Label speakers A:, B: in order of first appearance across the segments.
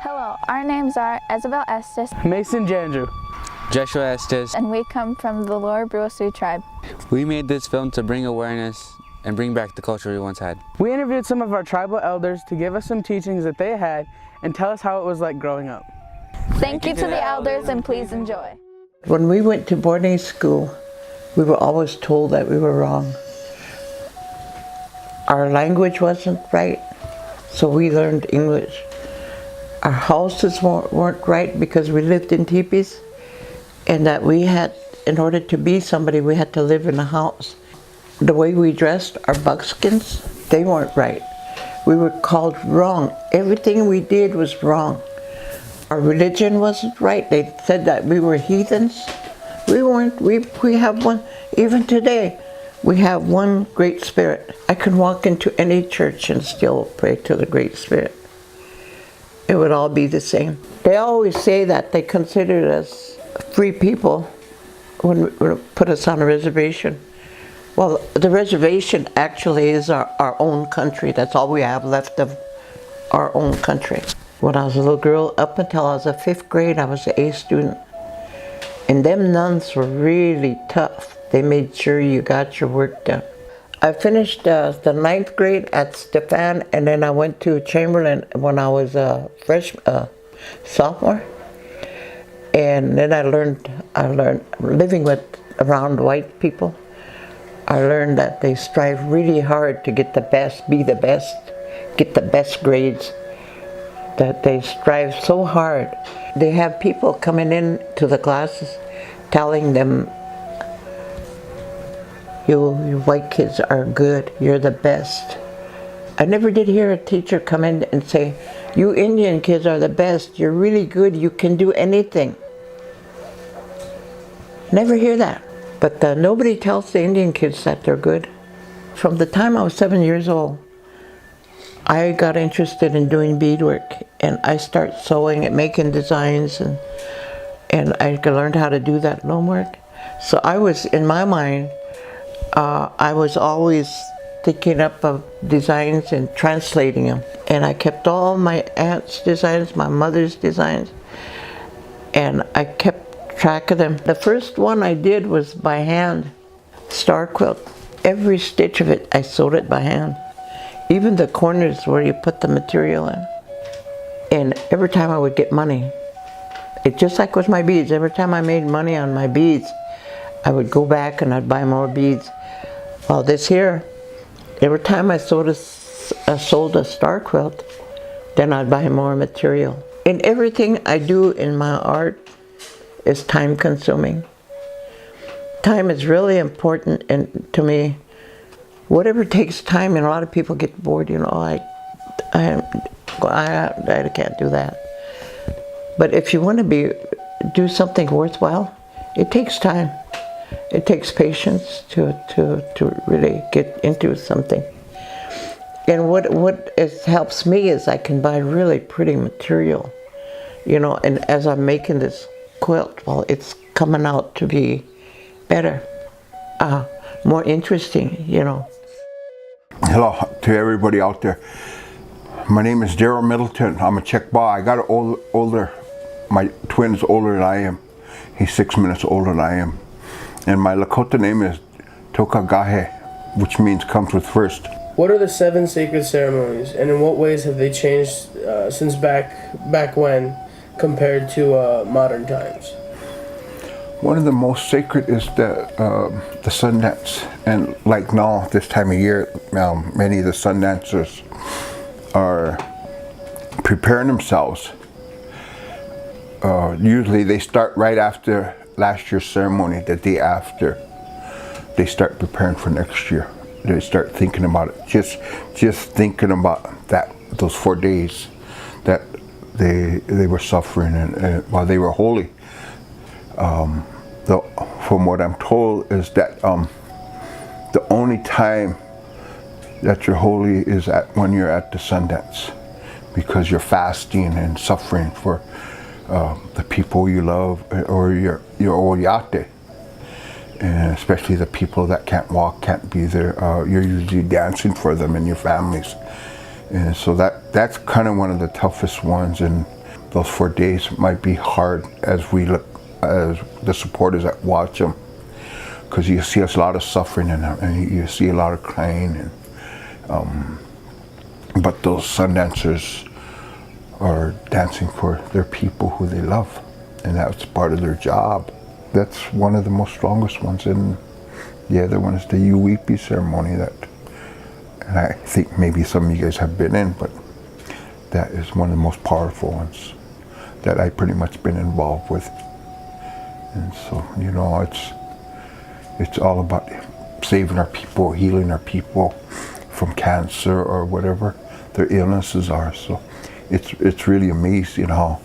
A: Hello, our names are Isabel Estes,
B: Mason Jandrew,
C: Joshua Estes,
A: and we come from the Lower Sioux tribe.
C: We made this film to bring awareness and bring back the culture we once had.
B: We interviewed some of our tribal elders to give us some teachings that they had and tell us how it was like growing up.
A: Thank you to the elders, and please enjoy.
D: When we went to boarding school, we were always told that we were wrong. Our language wasn't right, so we learned English. Our houses weren't right because we lived in teepees, and that we had, in order to be somebody, we had to live in a house. The way we dressed, our buckskins, they weren't right. We were called wrong. Everything we did was wrong. Our religion wasn't right. They said that we were heathens. We weren't. We have one, even today, we have one Great Spirit. I can walk into any church and still pray to the Great Spirit. It would all be the same. They always say that they considered us free people when we put us on a reservation. Well, the reservation actually is our own country. That's all we have left of our own country. When I was a little girl, up until I was in 5th grade, I was an A student. And them nuns were really tough. They made sure you got your work done. I finished the 9th grade at Stefan, and then I went to Chamberlain when I was a sophomore. And then I learned living around white people. I learned that they strive really hard to get the best, be the best, get the best grades. That they strive so hard. They have people coming in to the classes telling them, you white kids are good, you're the best. I never did hear a teacher come in and say, you Indian kids are the best, you're really good, you can do anything. Never hear that. But nobody tells the Indian kids that they're good. From the time I was 7 years old, I got interested in doing beadwork, and I started sewing and making designs, and I learned how to do that loom work. So I was, in my mind, I was always thinking up of designs and translating them. And I kept all my aunt's designs, my mother's designs, and I kept track of them. The first one I did was by hand, star quilt. Every stitch of it, I sewed it by hand. Even the corners where you put the material in. And every time I would get money, it just like with my beads, every time I made money on my beads, I would go back and I'd buy more beads. Well, this here, every time I sold a star quilt, then I'd buy more material. And everything I do in my art is time consuming. Time is really important to me. Whatever takes time, and a lot of people get bored, you know, I can't do that. But if you want to do something worthwhile, it takes time. It takes patience to really get into something. And what helps me is I can buy really pretty material, you know, and as I'm making this quilt, well, it's coming out to be better, more interesting, you know.
E: Hello to everybody out there. My name is Daryl Middleton. I'm a Czech Ba. I got older. My twin's older than I am. He's 6 minutes older than I am. And my Lakota name is Tokagahe, which means comes with first.
F: What are the 7 sacred ceremonies, and in what ways have they changed since back when compared to modern times?
E: One of the most sacred is the sun dance, and like now, this time of year, many of the sun dancers are preparing themselves. Usually they start right after last year's ceremony, the day after. They start preparing for next year. They start thinking about it, just thinking about those 4 days that they were suffering and while they were holy. From what I'm told is that the only time that you're holy is when you're at the Sundance, because you're fasting and suffering for the people you love, or your oyate, and especially the people that can't walk, can't be there. You're usually dancing for them and your families, and so that's kind of one of the toughest ones. And those 4 days might be hard as we look, as the supporters that watch them, because you see a lot of suffering and you see a lot of crying, and but those sun dancers are dancing for their people who they love, and that's part of their job. That's one of the most strongest ones, and the other one is the Uweepi ceremony that, and I think maybe some of you guys have been in, but that is one of the most powerful ones that I pretty much been involved with. And so, you know, it's all about saving our people, healing our people from cancer or whatever their illnesses are. So it's really amazing how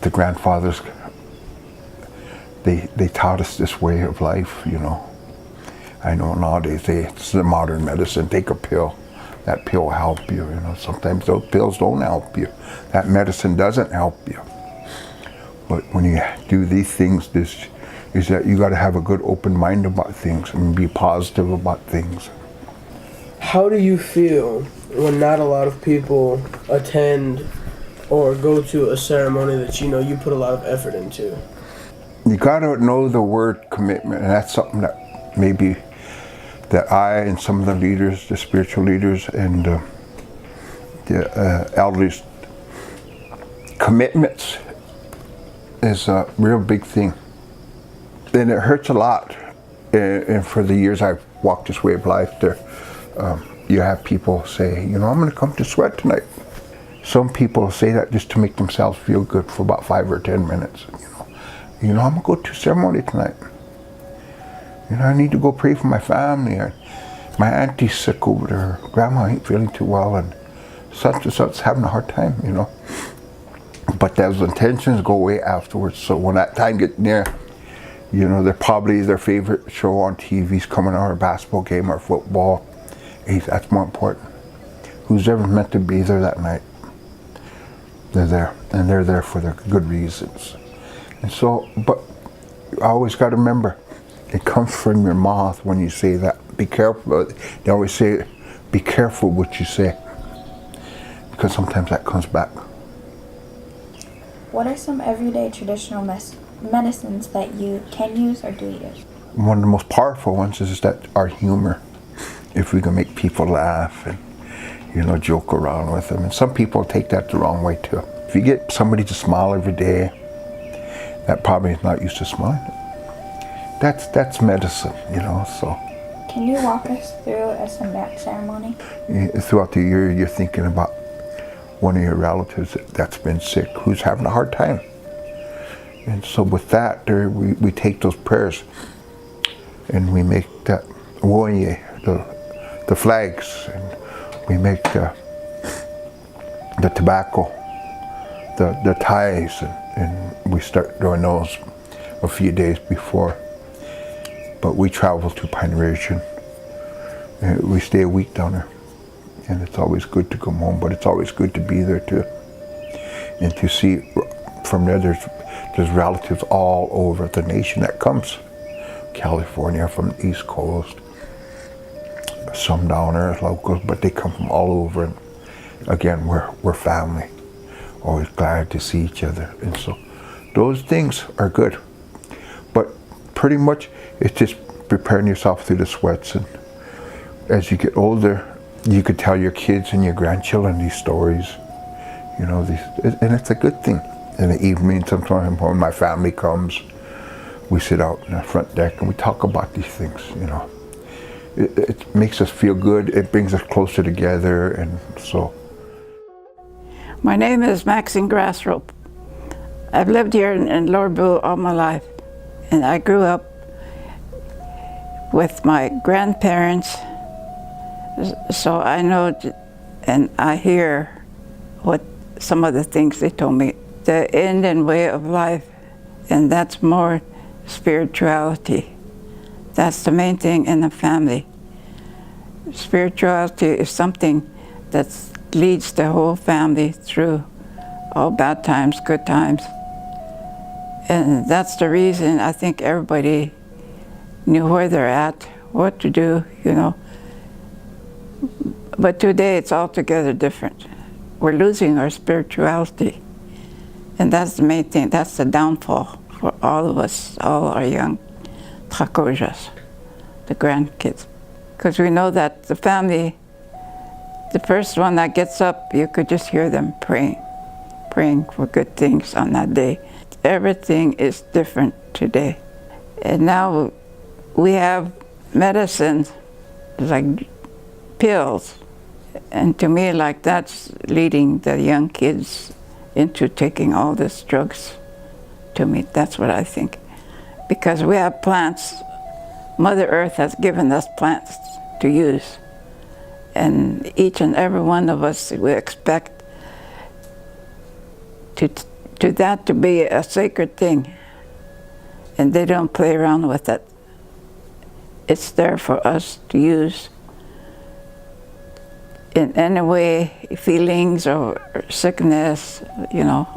E: the grandfathers, they taught us this way of life, you know. I know nowadays it's the modern medicine, take a pill. That pill will help you, you know. Sometimes those pills don't help you. That medicine doesn't help you. But when you do these things, this is that you got to have a good open mind about things and be positive about things.
F: How do you feel when not a lot of people attend or go to a ceremony that you know you put a lot of effort into?
E: You got to know the word commitment, and that's something that maybe that I and some of the leaders, the spiritual leaders and the elders, commitments is a real big thing. And it hurts a lot. And for the years I've walked this way of life, there, you have people say, you know, I'm going to come to sweat tonight. Some people say that just to make themselves feel good for about 5 or 10 minutes. You know, I'm going to go to ceremony tonight. You know, I need to go pray for my family. My auntie's sick over there. Her grandma ain't feeling too well, and such and such having a hard time, you know. But those intentions go away afterwards. So when that time gets near, you know, they're probably their favorite show on TV's coming on, or a basketball game or football. Hey, that's more important. Who's ever meant to be there that night? They're there, and they're there for their good reasons. And so, but you always got to remember, it comes from your mouth when you say that. Be careful. They always say, be careful what you say, because sometimes that comes back.
G: What are some everyday traditional medicines that you can use or do use?
E: One of the most powerful ones is that our humor. If we can make people laugh and, you know, joke around with them. And some people take that the wrong way too. If you get somebody to smile every day, that probably is not used to smiling. That's medicine, you know, so.
G: Can you walk us through a sundat ceremony?
E: Throughout the year, you're thinking about one of your relatives that's been sick, who's having a hard time. And so with that, we take those prayers and we make that woye, the flags, and we make the tobacco, the ties, and we start doing those a few days before. But we travel to Pine Ridge and we stay a week down there. And it's always good to come home, but it's always good to be there too. And to see from there, there's relatives all over the nation that comes. California, from the East Coast, some down there locals, but they come from all over. And again, we're family, always glad to see each other. And so those things are good. But pretty much it's just preparing yourself through the sweats. And as you get older, you could tell your kids and your grandchildren these stories, you know, and it's a good thing. In the evening, sometimes when my family comes, we sit out in the front deck and we talk about these things, you know. It makes us feel good, it brings us closer together, and so.
H: My name is Maxine Grassrope. I've lived here in Lower Blue all my life, and I grew up with my grandparents, so I know and I hear what some of the things they told me. The Indian way of life, and that's more spirituality. That's the main thing in the family. Spirituality is something that leads the whole family through all bad times, good times. And that's the reason I think everybody knew where they're at, what to do, you know. But today it's altogether different. We're losing our spirituality. And that's the main thing. That's the downfall for all of us, all our young Trakojas, the grandkids. Because we know that the family, the first one that gets up, you could just hear them praying for good things on that day. Everything is different today. And now we have medicines like pills. And to me, like, that's leading the young kids into taking all these drugs. To me, that's what I think. Because we have plants, Mother Earth has given us plants to use. And each and every one of us, we expect to that to be a sacred thing. And they don't play around with it. It's there for us to use in any way, feelings or sickness, you know,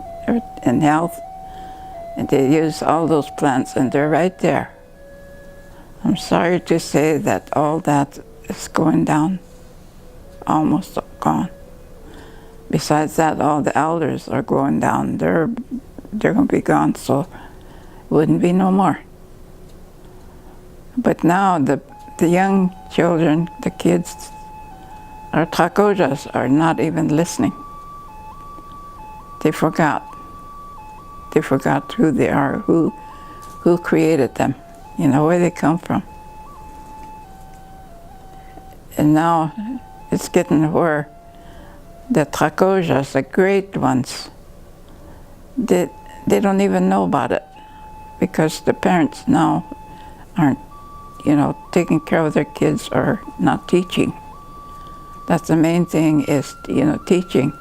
H: and health. And they use all those plants, and they're right there. I'm sorry to say that all that is going down, almost gone. Besides that, all the elders are going down. They're going to be gone, so it wouldn't be no more. But now the young children, the kids, our Trakojas are not even listening. They forgot. They forgot who they are, who created them, you know, where they come from. And now it's getting where the Trakojas, the great ones, they don't even know about it, because the parents now aren't, you know, taking care of their kids or not teaching. That's the main thing, is, you know, teaching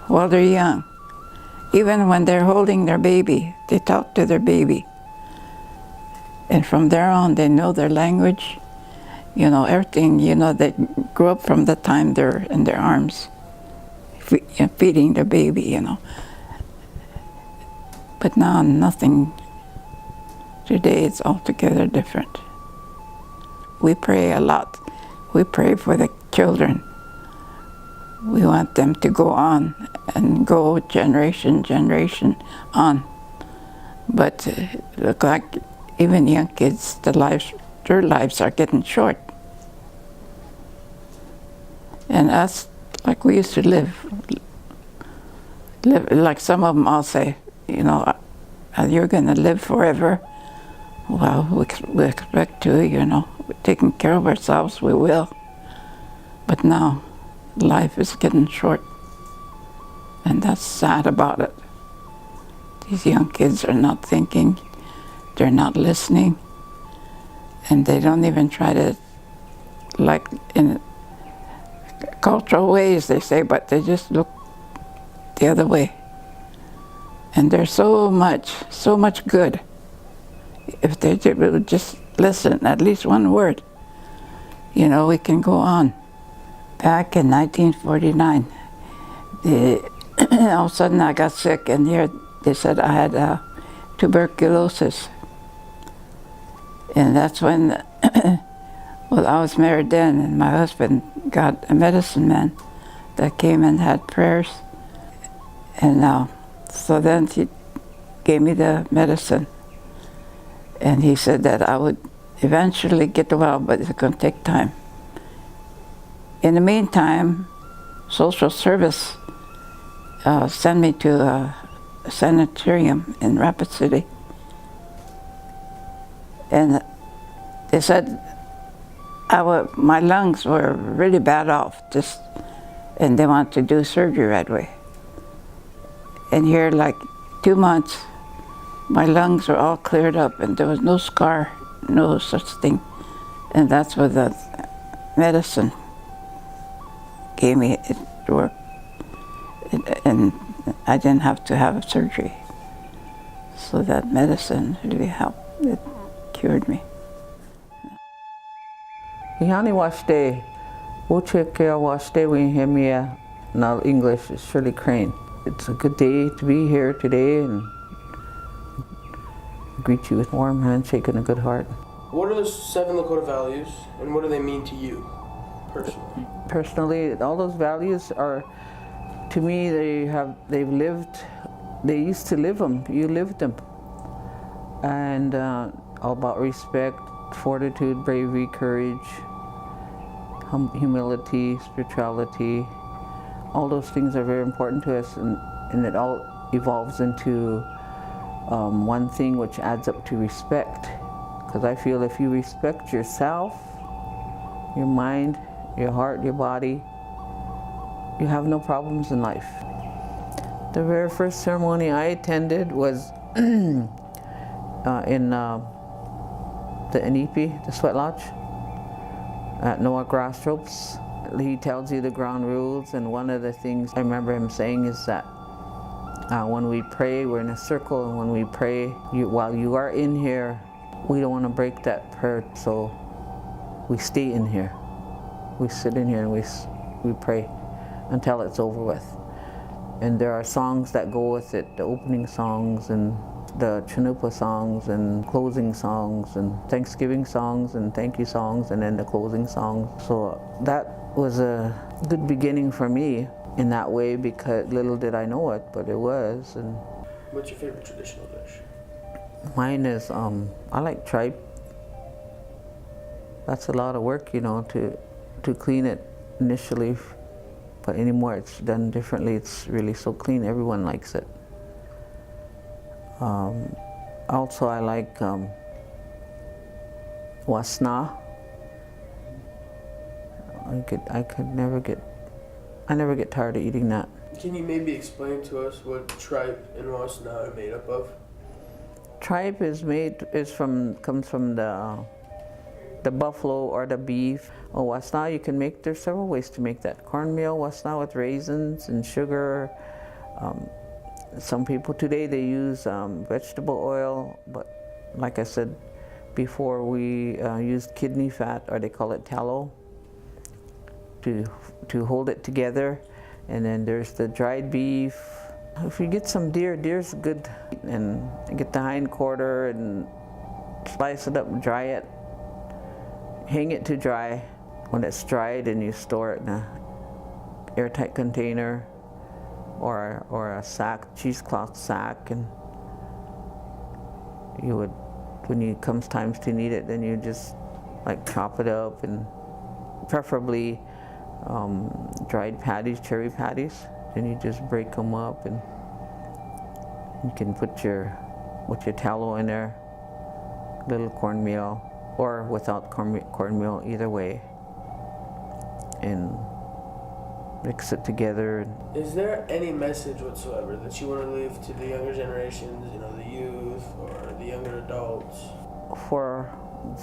H: while they're young. Even when they're holding their baby, they talk to their baby. And from there on, they know their language, you know, everything, you know, they grow up from the time they're in their arms, feeding their baby, you know. But now, nothing. Today, it's altogether different. We pray a lot. We pray for the children. We want them to go on and go generation on. But look like even young kids, their lives are getting short. And us, like we used to live like some of them all say, you know, you're going to live forever. Well, we expect to, you know, taking care of ourselves, we will. But now, life is getting short. And that's sad about it. These young kids are not thinking, they're not listening, and they don't even try to, like in cultural ways they say, but they just look the other way. And there's so much good. If they would just listen, at least one word, you know, we can go on. Back in 1949, all of a sudden I got sick, and here they said I had tuberculosis. And that's when, well, I was married then, and my husband got a medicine man that came and had prayers. And so then he gave me the medicine. And he said that I would eventually get well, but it's going to take time. In the meantime, social service sent me to a sanitarium in Rapid City. And they said my lungs were really bad off, and they wanted to do surgery right away. And here, like 2 months, my lungs were all cleared up, and there was no scar, no such thing. And that's what the medicine gave me. It worked. And I didn't have to have surgery. So that medicine really helped. It cured me.
I: Yani washte, wocheke washte winhemia, now English is Shirley Crane. It's a good day to be here today and greet you with a warm handshake and a good heart.
F: What are the 7 Lakota values, and what do they mean to you, personally?
I: Personally, all those values are, to me, they've lived they used to live them. You lived them. And all about respect, fortitude, bravery, courage, humility, spirituality. All those things are very important to us, and it all evolves into one thing which adds up to respect. Because I feel if you respect yourself, your mind, your heart, your body, you have no problems in life. The very first ceremony I attended was in the Inipi, the sweat lodge, at Noah Grassrope's. He tells you the ground rules, and one of the things I remember him saying is that when we pray, we're in a circle, and when we pray, while you are in here, we don't want to break that prayer, so we stay in here. We sit in here and we pray until it's over with. And there are songs that go with it, the opening songs and the Chanupa songs and closing songs and Thanksgiving songs and thank you songs and then the closing songs. So that was a good beginning for me in that way, because little did I know it, but it was. And
F: what's your favorite traditional dish?
I: mine is, I like tripe. That's a lot of work, you know, to clean it initially, but anymore it's done differently. It's really so clean, everyone likes it. Also I like wasna. I never get tired of eating that.
F: Can you maybe explain to us what tripe and wasna are made up of?
I: Tripe comes from the buffalo or the beef. Wasna, you can make, there's several ways to make that. Cornmeal wasna with raisins and sugar. Some people today, they use vegetable oil, but like I said before, we used kidney fat, or they call it tallow, to hold it together. And then there's the dried beef. If you get some deer's good. And get the hind quarter and slice it up and dry it. Hang it to dry. When it's dried, and you store it in an airtight container or a sack, cheesecloth sack, and you would, when it comes times to need it, then you just like chop it up, and preferably dried patties, cherry patties. Then you just break them up, and you can put your tallow in there, little cornmeal, or without cornmeal, either way, and mix it together.
F: Is there any message whatsoever that you want to leave to the younger generations, you know, the youth or the younger adults?
I: For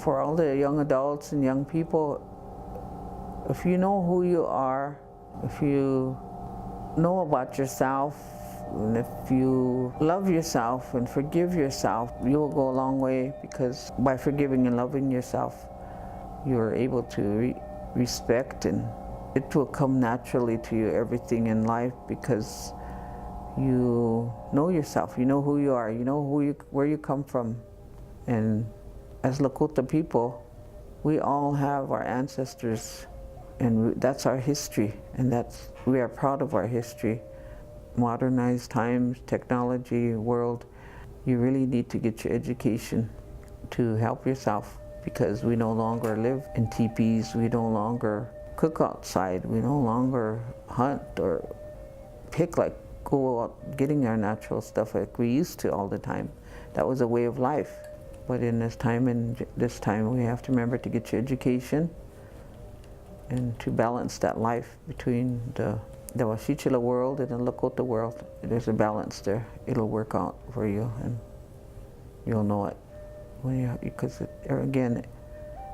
I: all the young adults and young people, if you know who you are, if you know about yourself, and if you love yourself and forgive yourself, you will go a long way, because by forgiving and loving yourself, you are able to respect, and it will come naturally to you, everything in life, because you know yourself, you know who you are, you know where you come from. And as Lakota people, we all have our ancestors, and that's our history, and we are proud of our history. Modernized times, technology, world, you really need to get your education to help yourself, because we no longer live in teepees, we no longer cook outside, we no longer hunt or go out getting our natural stuff like we used to all the time. That was a way of life. But in this time, we have to remember to get your education and to balance that life between the Wasichila world and the Lakota world. There's a balance there. It'll work out for you, and you'll know it. Because again,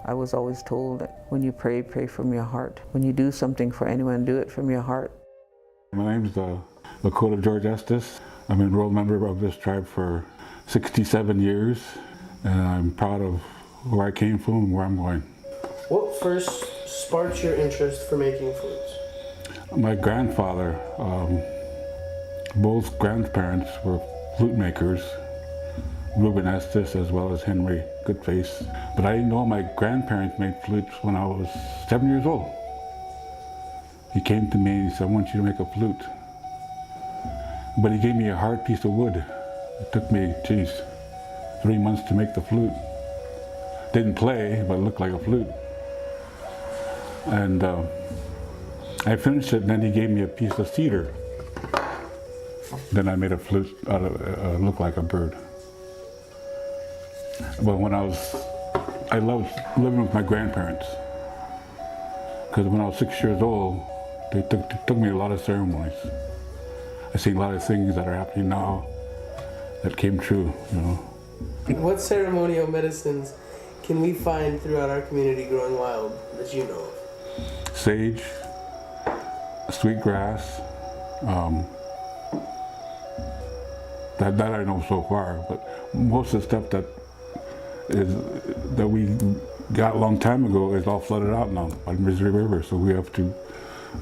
I: I was always told that when you pray, pray from your heart. When you do something for anyone, do it from your heart.
J: My name's Lakota George Estes. I'm an enrolled member of this tribe for 67 years, and I'm proud of where I came from and where I'm going.
F: What first sparked your interest for making flutes?
J: My grandfather, both grandparents were flute makers, Reuben Estes as well as Henry Goodface. But I didn't know my grandparents made flutes when I was 7 years old. He came to me and he said, I want you to make a flute. But he gave me a hard piece of wood. It took me, 3 months to make the flute. Didn't play, but it looked like a flute. And I finished it, and then he gave me a piece of cedar. Then I made a flute out of look like a bird. But when I loved living with my grandparents. Because when I was 6 years old, they took me to a lot of ceremonies. I seen a lot of things that are happening now that came true, you know.
F: What ceremonial medicines can we find throughout our community growing wild that you know of?
J: Sage, sweet grass, that I know so far, but most of the stuff that we got a long time ago is all flooded out now by the Missouri River, so we have to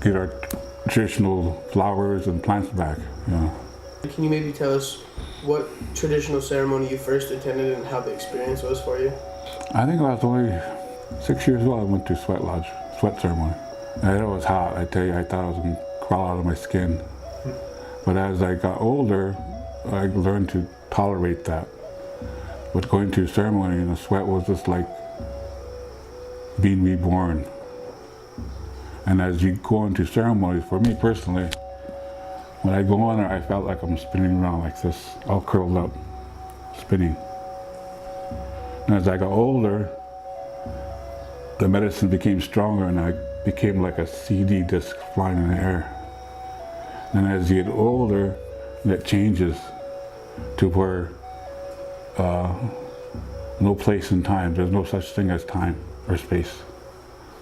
J: get our traditional flowers and plants back, you know.
F: Can you maybe tell us what traditional ceremony you first attended and how the experience was for you?
J: I think I was only 6 years old. I went to sweat ceremony. And it was hot, I tell you. I thought I was going to crawl out of my skin. But as I got older, I learned to tolerate that. But going to a ceremony in the sweat was just like being reborn. And as you go into ceremonies, for me personally, when I go on there, I felt like I'm spinning around like this, all curled up, spinning. And as I got older, the medicine became stronger and I became like a CD disc flying in the air. And as you get older, that changes to where no place and time, there's no such thing as time or space,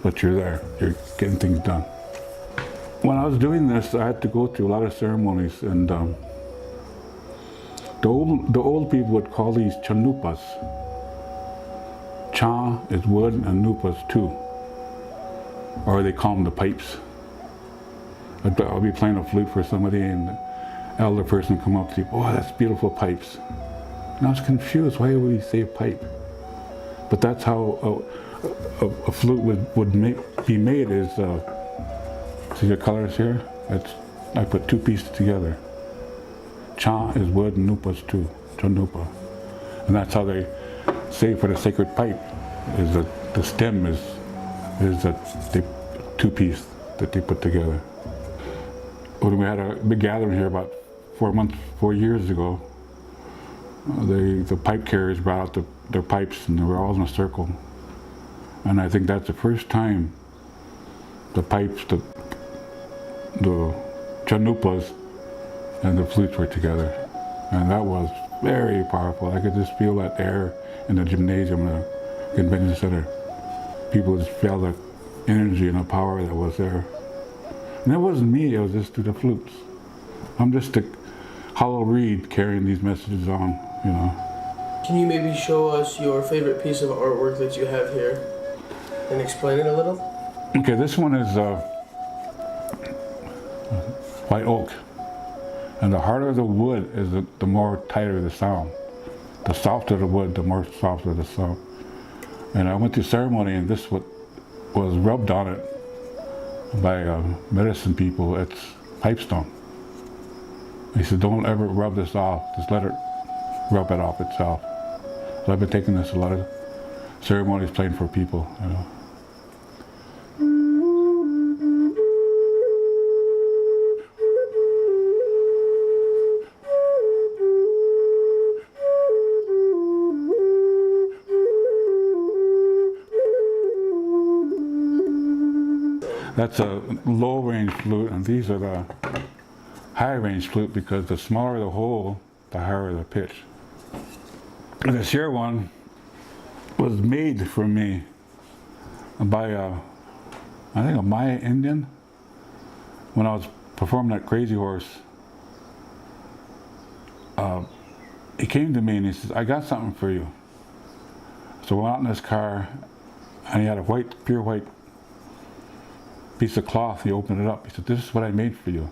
J: but you're there, you're getting things done. When I was doing this, I had to go through a lot of ceremonies, and the old people would call these chanupas. Cha is wood and nupas too, or they call them the pipes. I'll be playing a flute for somebody and the elder person come up to you, oh, that's beautiful pipes. And I was confused, why would we say pipe? But that's how a flute would be made is, see the colors here? I put two pieces together. Cha is wood and nupa's too, chanupa. And that's how they say for the sacred pipe, is that the stem is the two-piece that they put together. When we had a big gathering here about 4 years ago, the pipe carriers brought out their pipes and they were all in a circle. And I think that's the first time the pipes, the chanupas and the flutes were together. And that was very powerful. I could just feel that air in the gymnasium, the convention center. People just felt the energy and the power that was there. And it wasn't me, it was just through the flutes. I'm just a hollow reed carrying these messages on, you know.
F: Can you maybe show us your favorite piece of artwork that you have here and explain it a little?
J: Okay, this one is white oak. And the harder the wood is, the more tighter the sound. The softer the wood, the more softer the sound. And I went to ceremony and this was rubbed on it by medicine people. It's pipestone. He said, don't ever rub this off, just let it rub it off itself. So I've been taking this a lot of ceremonies playing for people, you know. That's a low-range flute, and these are the high-range flute because the smaller the hole, the higher the pitch. This here one was made for me by I think a Maya Indian. When I was performing at Crazy Horse, he came to me and he says, I got something for you. So we went out in this car, and he had a pure white piece of cloth. He opened it up. He said, this is what I made for you.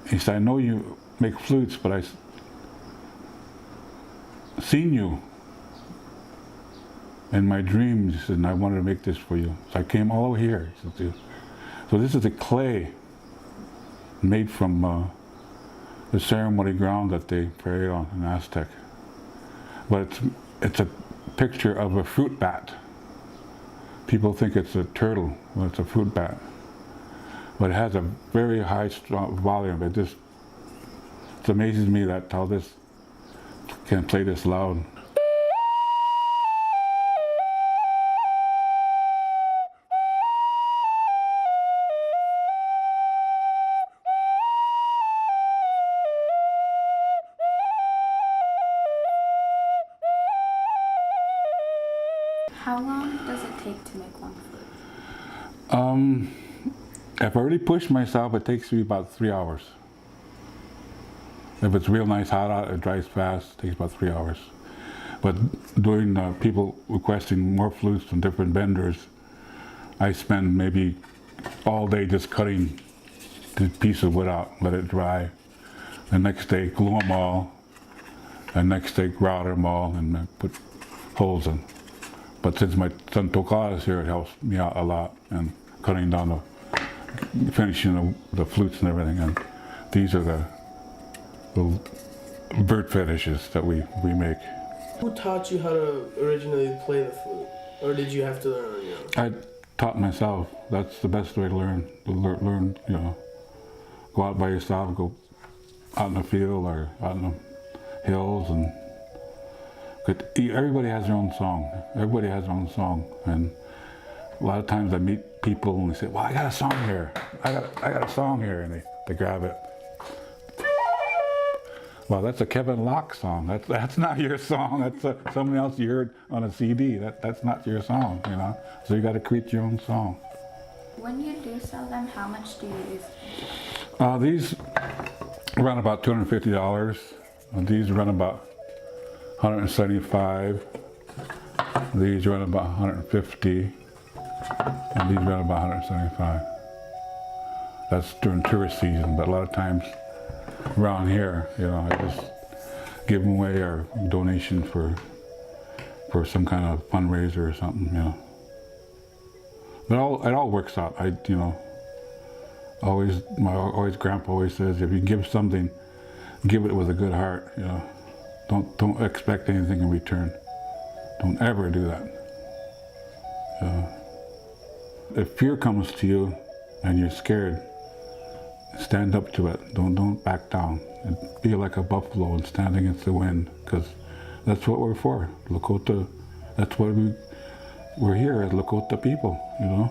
J: He said, I know you make flutes, but I seen you in my dreams. He said, and I wanted to make this for you. So I came all over here. He said, so this is a clay made from the ceremony ground that they prayed on in Aztec. But it's a picture of a fruit bat. People think it's a turtle, well, it's a fruit bat. But it has a very high strong volume. It amazes me that how this can play this loud.
G: How long does it take to make one flute?
J: If I really push myself, it takes me about 3 hours. If it's real nice hot out, it dries fast, it takes about 3 hours. But doing people requesting more flutes from different vendors, I spend maybe all day just cutting the piece of wood out, let it dry. The next day glue them all, and next day grout them all and put holes in. But since my son Toka is here, it helps me out a lot and cutting down finishing the flutes and everything. And these are the bird fetishes that we make.
F: Who taught you how to originally play the flute? Or did you have to learn on your own?
J: I taught myself. That's the best way to learn. Learn, you know, go out by yourself, go out in the field or out in the hills, and everybody has their own song. Everybody has their own song, and a lot of times I meet people and they say, "Well, I got a song here. I got a song here," and they grab it. Well, that's a Kevin Locke song. That's not your song. That's somebody else you heard on a CD. That's not your song, you know. So you got to create your own song.
G: When you do sell them, how much do you use?
J: These run about $250. These run about $175. These run about $150, and these run about $175. That's during tourist season, but a lot of times around here, you know, I just give them away or donation for some kind of fundraiser or something, you know. But it all works out. You know, my grandpa always says, if you give something, give it with a good heart, you know. Don't expect anything in return. Don't ever do that. If fear comes to you and you're scared, stand up to it. Don't back down. And be like a buffalo and stand against the wind, because that's what we're for. Lakota. That's what we're here as Lakota people, you know.